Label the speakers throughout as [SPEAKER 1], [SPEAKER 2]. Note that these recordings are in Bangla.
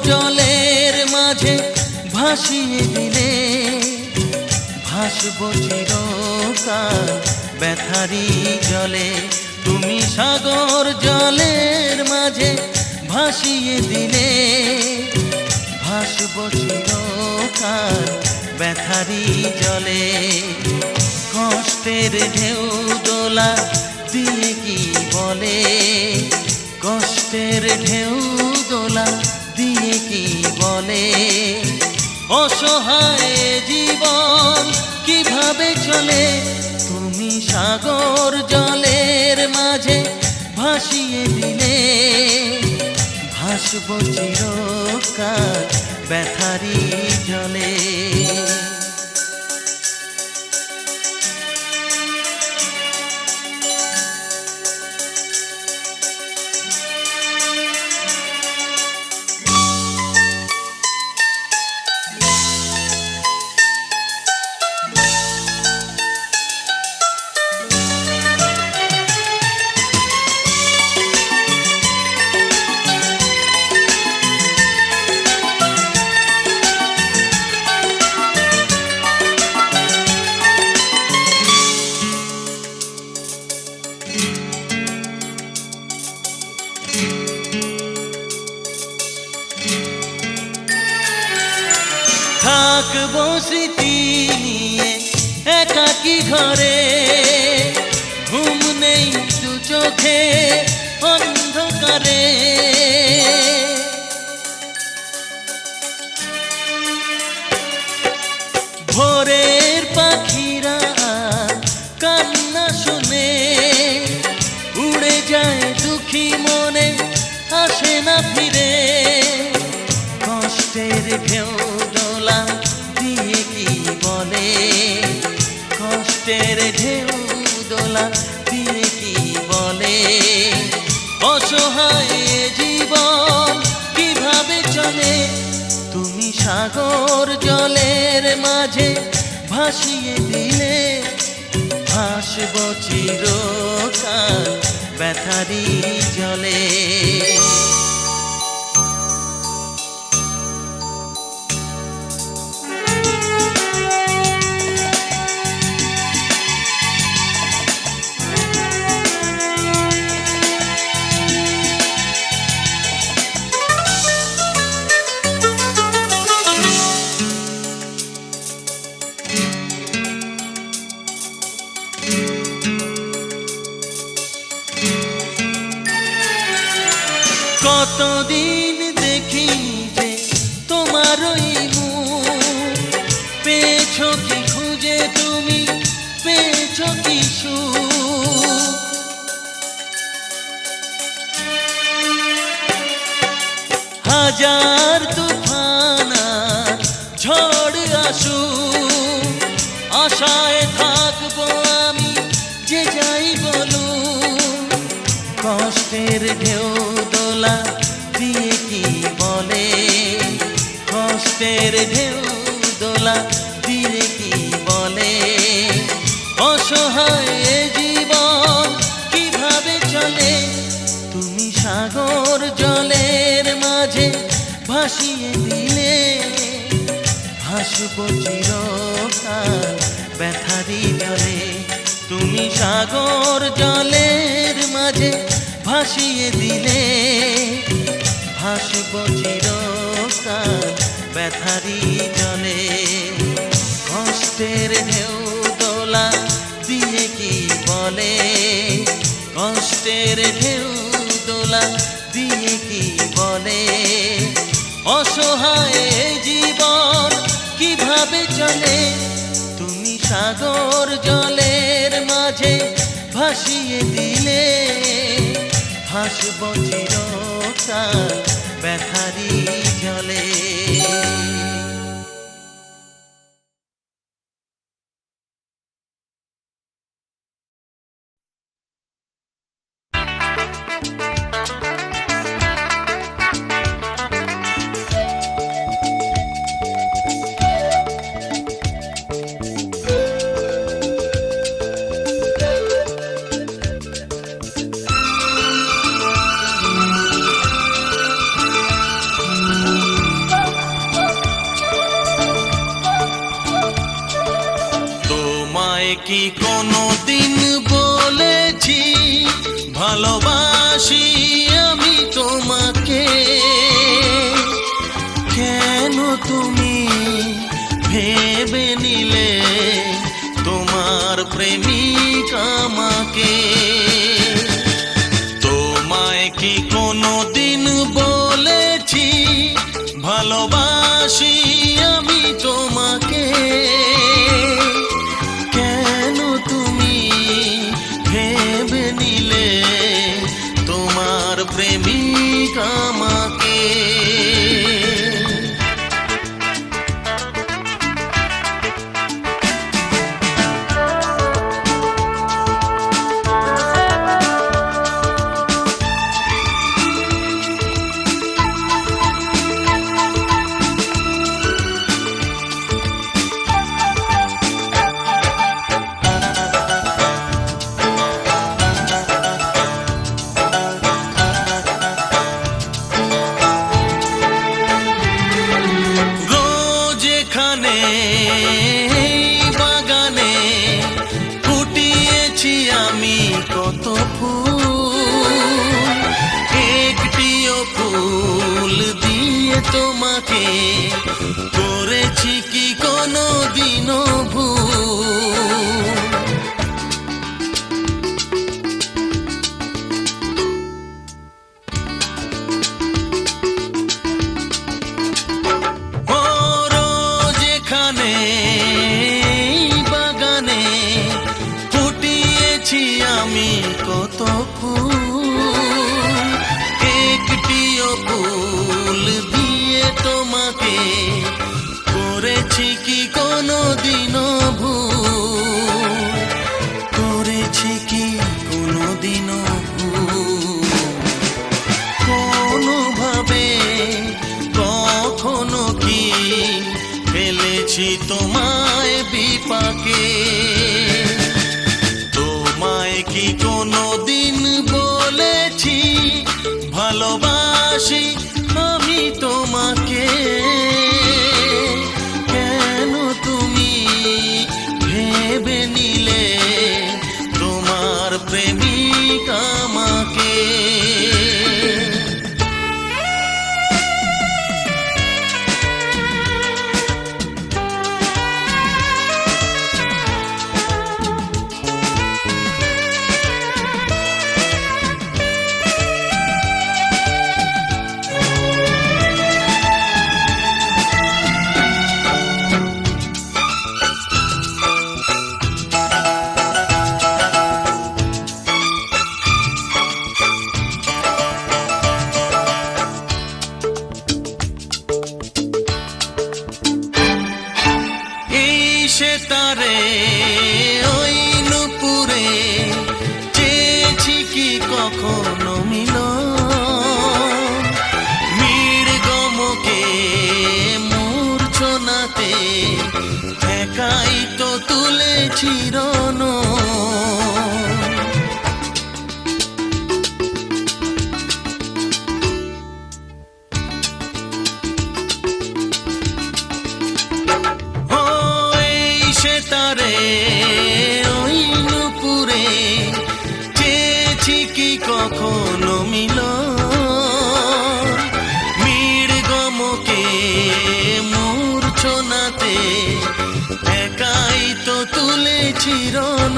[SPEAKER 1] জলের মাঝে ভাসিয়ে দিলে ভাসব চিরকাল ব্যথারি জলে। তুমি সাগর জলের মাঝে ভাসিয়ে দিলে ভাসব চিরকাল ব্যথারি জলে। কষ্টের ঢেউ দোলা দিয়ে কি বলে, কষ্টের ঢেউ দোলা দিয়ে কি বলে, অসহায় জীবন কিভাবে চলে। তুমি সাগর জলের মাঝে ভাসিয়ে দিলে ভাসব চিরকাল ব্যথারি জলে। থাকবো স্মৃতি নিয়ে একাকী ঘরে, ঘুম নেই দু চোখে অন্ধকারে। ভোরের পাখিরা কান্না শুনে উড়ে যায় দুঃখী মনে আসে না ফিরে। কষ্টের ঢেউ দোলা দিয়ে কি বলে, কষ্টের ঢেউ দোলা দিয়ে কি বলে, অসহায় জীবন কিভাবে চলে। তুমি সাগর জলের মাঝে ভাসিয়ে দিলে ভাসব চিরকাল ব্যথারি জলে। কতদিন দেখিনি যে তোমার ওই মুখ, পেয়েছো কি খুঁজে তুমি, পেয়েছো কি সুখ। হাজার তুফান ঝড় আসুক, আশায় থাকবো আমি যে যাই বলুক। কষ্টের ঢেউ দোলা দিয়ে কি বলে, কষ্টের ঢেউ দোলা দিয়ে কি বলে, অসহায় জীবন কিভাবে চলে। তুমি সাগর জলের মাঝে ভাসিয়ে দিলে ভাসব চিরকাল ব্যথারি জলে। তুমি সাগর জলের মাঝে ভাসিয়ে দিলে ভাসব চিরকাল ব্যথারি জলে। কষ্টের ঢেউ দোলা দিয়ে কি বলে, কষ্টের ঢেউ দোলা দিয়ে কি বলে, অসহায় জীবন কিভাবে চলে। তুমি সাগর জলের মাঝে ভাসিয়ে দিলে ভাসব চিরকাল ব্যথারি জলে। তোমায় কি কোনোদিন বলেছি ভালোবাসি আমি তোমাকে? কেন তুমি ভেবে নিলে তোমার প্রেমিক আমাকে? তোমায় কি কোনোদিন বলেছি ভালোবাসি আমি তোমাকে? কেন তুমি ভেবে নিলে তোমার প্রেমিক আমাকে? বাগানে ফুটিয়েছি আমি কত ফুল, একটিও ফুল দিয়ে তোমাকে করেছি কি কোনোদিনও ভুল? বাগানে ফুটিয়েছি আমি কত ফুল, একটিও ফুল দিয়ে তোমাকে করেছি কি কোনোদিনও ভুল? করেছি কি কোনোদিনও ভুল? কোনোভাবে কখনো কি ফেলেছি তোমায় বিপাকে? তোমায় কি কোনোদিন বলেছি ভালোবাসি আমি তোমাকে? কেন তুমি ভেবে নিলে তোমার প্রেমিক আমাকে? তারে ওই নুপুরে চেয়েছি কি কখনো মিলন? মৃগমকে মূর্ছনাতে একাই তো তুলেছি রণ। তারে ওই নুপুরে চেয়েছি কি কখনো মিলন? মৃগমকে মূর্ছনাতে একাই তো তুলেছি রণ,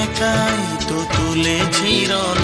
[SPEAKER 1] একাই তো তুলেছি রণ।